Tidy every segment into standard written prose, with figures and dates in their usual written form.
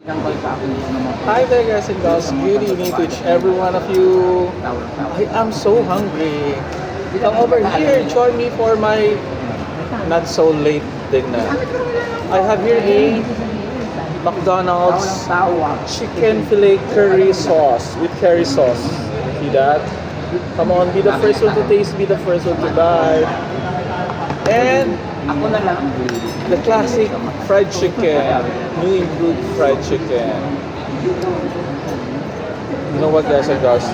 Hi there guys and girls, good evening to each every one of you. I am so hungry. Come over here, join me for my not so late dinner. I have here a McDonald's chicken fillet curry sauce with curry sauce. See that? Come on, be the first one to taste, be the first one to buy. And the classic fried chicken, new improved fried chicken. You know what guys and girls,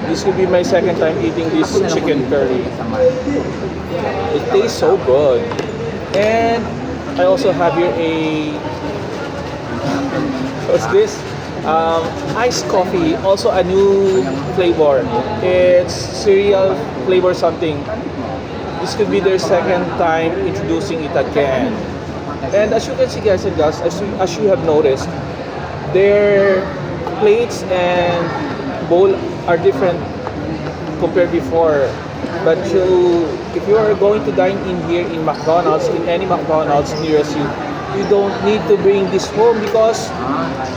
this will be my second time eating this chicken curry. It tastes so good. And I also have here a, what's this? Iced coffee, also a new flavor. It's cereal flavor something. This could be their second time introducing it again. And as you can see guys and girls, as you have noticed, their plates and bowl are different compared before. But if you are going to dine in here in McDonald's, in any McDonald's nearest you, you don't need to bring this home because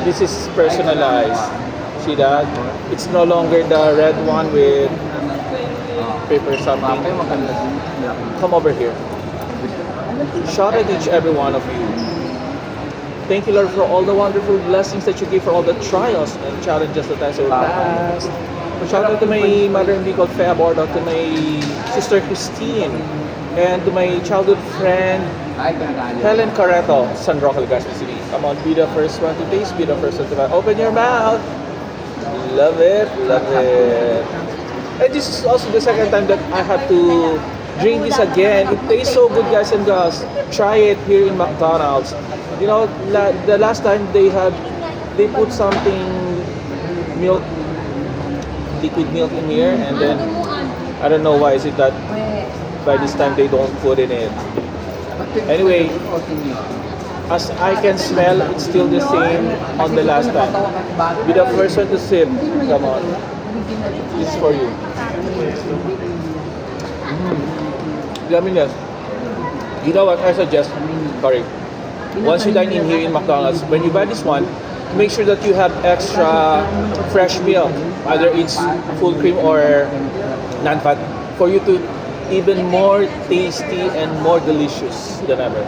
this is personalized. See that? It's no longer the red one with paper something. Come over here. Shout out to each every one of you. Thank you, Lord, for all the wonderful blessings that you give, for all the trials and challenges that I surpassed. Shout out to my mother-in-law called Fea Bordo, to my sister Christine, and to my childhood friend Helen Carreto, San Roque, Legazpi City. Come on, be the first one to taste, be the first one to buy. Open your mouth. Love it, love it. And this is also the second time that I have to drink this again. It tastes so good guys and girls. Try it here in McDonald's. You know, the last time they put something milk, liquid milk in here, and then I don't know why is it that by this time they don't put in it. Anyway, as I can smell, it's still the same on the last time. Be the first one to sip. Come on. This is for you. Yummy. You know what I suggest? Sorry. Once you dine in here in McDonald's, when you buy this one, make sure that you have extra fresh milk, either it's full cream or non-fat, for you to even more tasty and more delicious than ever.